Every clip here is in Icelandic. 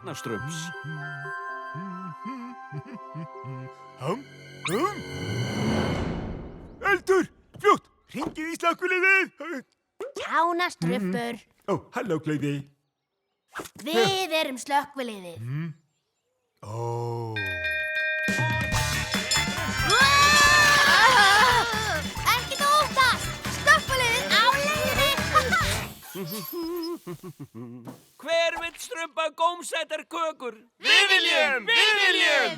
barnastrumps. Eldur, fljótt, hringið í slökkviliðið. Kjánastrumpur. Ó, halló, Klaufi. Við erum slökkviliðið. Ó. Ekki þú óttast! Slökkviliðið á leiðinni! Hver vill strumpa gómsætar kökur? Við viljum! Við viljum!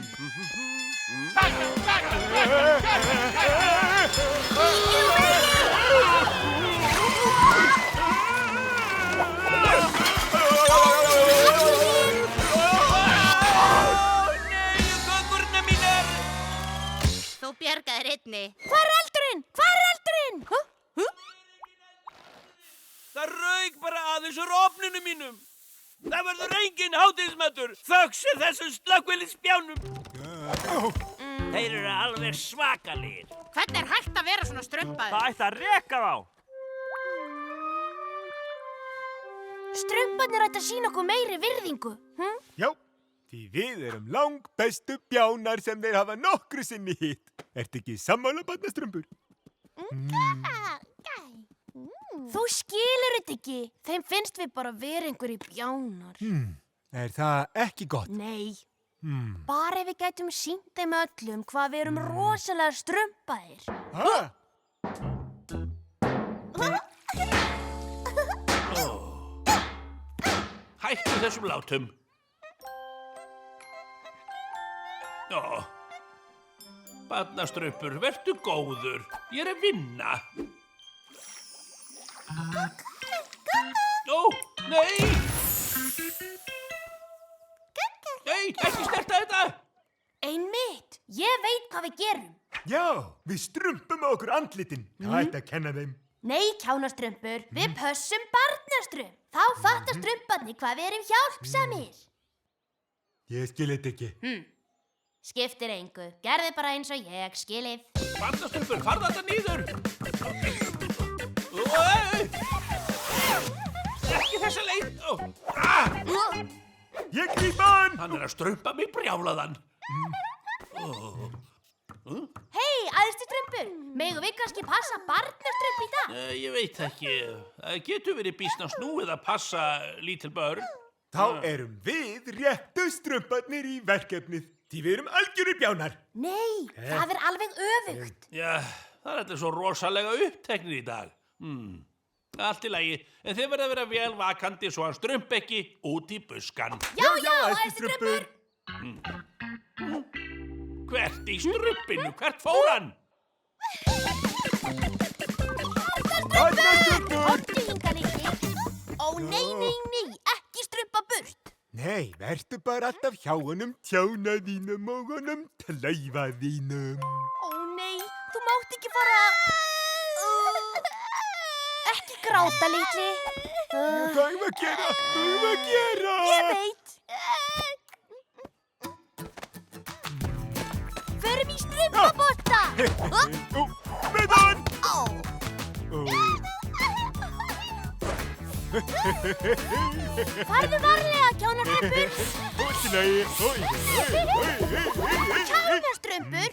Þú bjargaðir einni. Hvar er eldurinn? Hvar er eldurinn? Það rauk bara aðeins úr ofninu mínum. Það verður engin hátíðismatur, þökk sé þessum slökkviliðsbjánum. Þeir eru alveg svakalegir. Hvernig er hægt að vera svona strumpaður? Það ætti að reka þá. Strumparnir ætti að sýna okkur meiri virðingu. Já, því við erum langbestu bjánar sem þeir hafa nokkru sinni hitt. Ertu ekki sammála, barnastrumpur? Þú skilur þetta ekki. Þeim finnst við bara vera einhverjir bjánar. Er það ekki gott? Nei. Bara ef við gætum sýnt þeim öllum hvað við erum rosalega strumpaðir. Hættu þessum látum. Barnastrumpur, vertu góður. Ég er að vinna. Ó, nei! Nei, ekki snerta þetta! Einmitt. Ég veit hvað við gerum. Já, við strumpum á okkur andlitin. Það ætti að kenna þeim. Nei, kjánastrumpur. Við pössum barnastrump. Þá fattar strumparnir hvað við erum hjálpsamir. Ég skil þetta ekki. Skiptir engu. Gerðu bara eins og ég, skilið. Barnastrumpur, farðu þetta niður! Ekki þessa leið! Ég gríp hann! Hann er að strumpa mig brjálaðan. Hei, æðstu strumpur. Megum við kannski passa barnastrump í dag? Ég veit ekki. Það getur verið býsna snúið að passa lítil börn. Þá erum við réttu strumparnir í verkefnið. Því við erum algjörir bjánar. Nei, það er alveg öfugt. Já, það er allir svo rosalega uppteknir í dag. Allt í lagi, en þið verða að vera vel vakandi svo hann strump ekki út í buskan. Já, æðstu strumpur. Hvert í strumpinu? Hvert fór hann? Barnastrumpur! Komdu hingað litli. Ó, nei, ekki strumpa burt. Nei, vertu bara alltaf hjá honum tjána þínum og honum Klaufa þínum. Ó, nei, þú mátt ekki fara... Ekki gráta, litli. Hvað eigum við að gera? Hvað eigum við að gera? Ég veit. Förum í strumpabolta. Með hann! Farðu varlega, kjánastrumpur. Kjánastrumpur?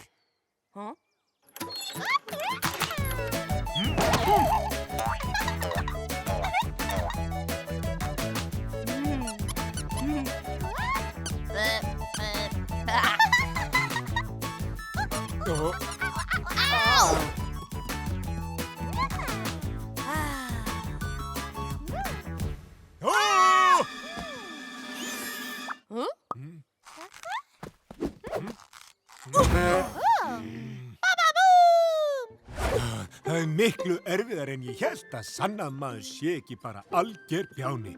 Það er miklu erfiðar en ég hélt að sanna að maður sé ekki bara alger bjáni.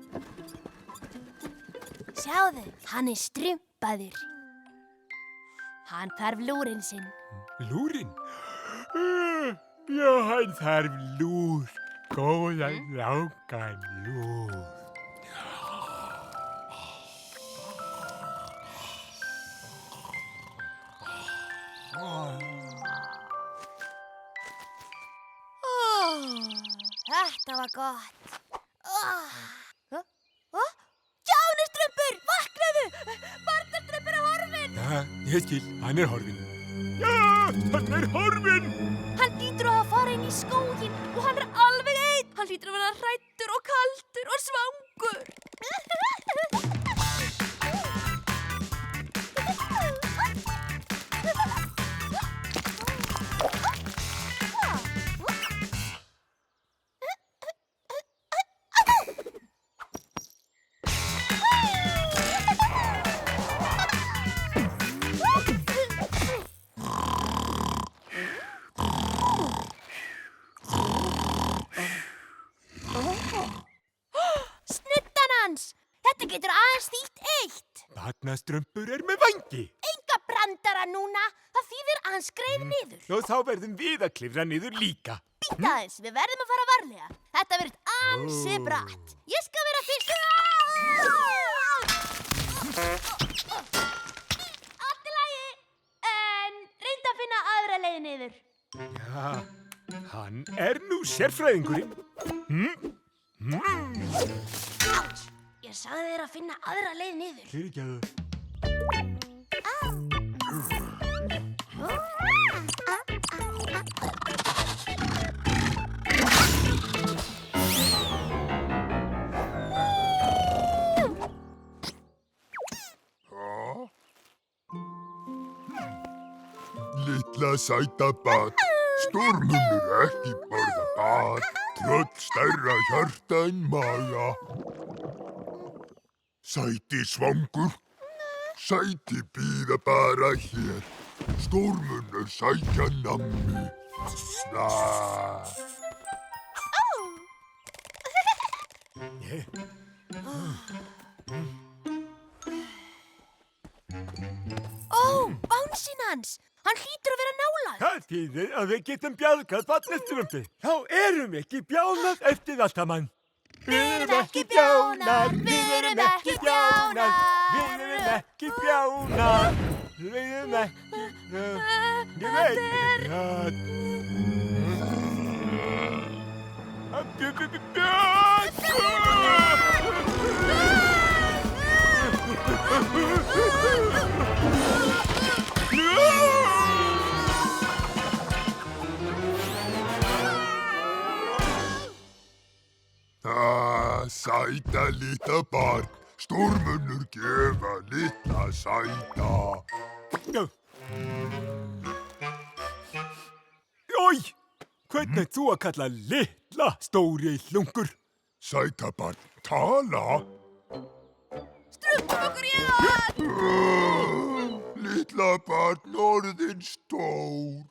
Sjáðu, hann er strumpaður. Hann þarf lúrinn sinn. Lúrinn? Já, hann þarf lúr. Góðan, langan lúr. Þetta var gott. Kjánastrumpur, vaknaðu! Ég skil, hann horfinn. Já, hann horfinn! Hann hlýtur að fara inn í skóginn og hann alveg einn. Hann hlýtur að vera hræddur og kaldur og svangur. Þetta getur aðeins þýtt eitt. Barnastrumpur með vængi. Enga brandara núna. Það þýðir að hann skreið niður. Og þá verðum við að klifra niður líka. Bíddu aðeins, við verðum að fara varlega. Þetta verður ansi bratt. Ég skal vera fyrst. Allt í lagi. En reyndu að finna aðra leið niður. Já, hann nú sérfræðingurinn. Ég sagði þér að finna aðra leið niður. Fyrirgefðu. Litla sæta barn, Stórmunur ekki borða barn, tröll stærra hjarta en maga. Sæti svangur, sæti bíða bara hér, Stórmunur sækja nammi. Sna. Ó, bánsinn hans! Hann hlýtur að vera nálægt. Það þýðir að við getum bjargað barnastrumpi. Þá erum við ekki bjánað eftir allt saman. Við erum ekki bjánar, við erum ekki bjánar. Við erum ekki bjánar. Við erum ekki Sæta litla barn, Stórmunur gefa litla sæta. Ói, hvernig ert þú að kalla litla stóri hlungur? Sæta barn, tala. Strumpum okkur í það! Litla barn orðin stór.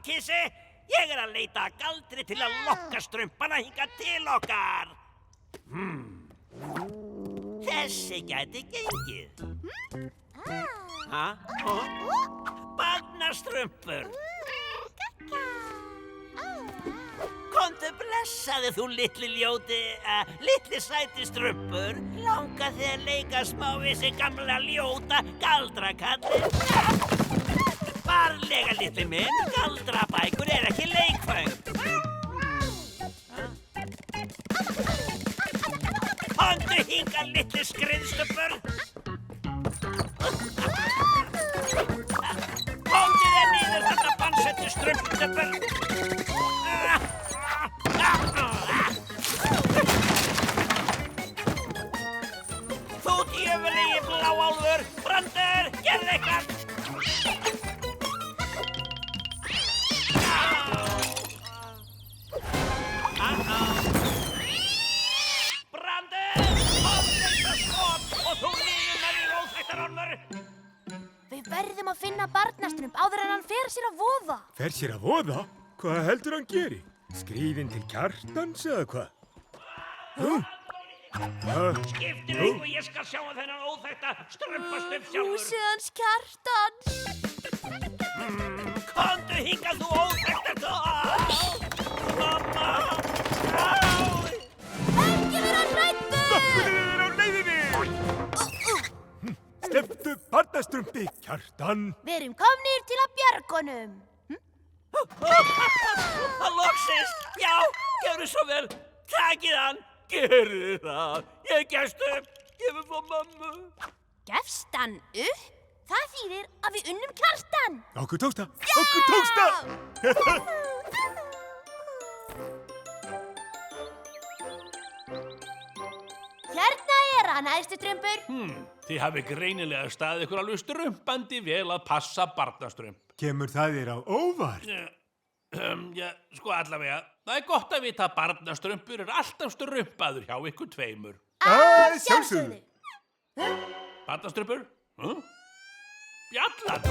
Kissi, ég að leita að galdri til að lokka strumpana hingað til okkar. Þessi gæti gengið. Barnastrumpur. Komdu blessaði þú litli ljóti, litli sæti strumpur. Langar þig að leika smá við sig gamla ljóta galdrakallinn. Varlega, litli minn, galdrabækur ekki leikföng. Komdu hingað, litli skriðstubur. Komdu þér niður, þetta bannsettu strumpstubur. Þú djöfulegi bláálfur, Brandur, gerðu eitthvað. Við verðum að finna barnastrump áður en hann fer sér að voða. Fer sér að voða? Hvað heldur hann geri? Skrifin til Kjartans eða hvað? Skiptir engu, ég skal sjá að þennan óþekkta strumpastubb sjálfur. Húsið hans Kjartans. Komdu hingað, þú óþekkta. Mamma! Ekki vera hræddur! Slökkvilið á leiðinni! Slepptu barn barnastrumpi, Kjartan. Við erum komnir til að bjarga honum. Hann loksins! Já, gjörðu svo vel! Takið hann! Gerðu það! Ég gefst upp! Ég vil fá mömmu! Gefst hann upp? Það þýðir að við unnum Kjartan. Okkur tókst það! Okkur tókst það! Hérna er hann, æðstustrumpur. Þið hafi greinilega staðið ykkur alveg strumpandi vel að passa barnastrump. Kemur það þér á óvart? Já, sko allavega. Það er gott að vita að barnastrumpur er alltaf strumpaður hjá ykkur tveimur. Að sjálfsögðu. Barnastrumpur? Bjallan!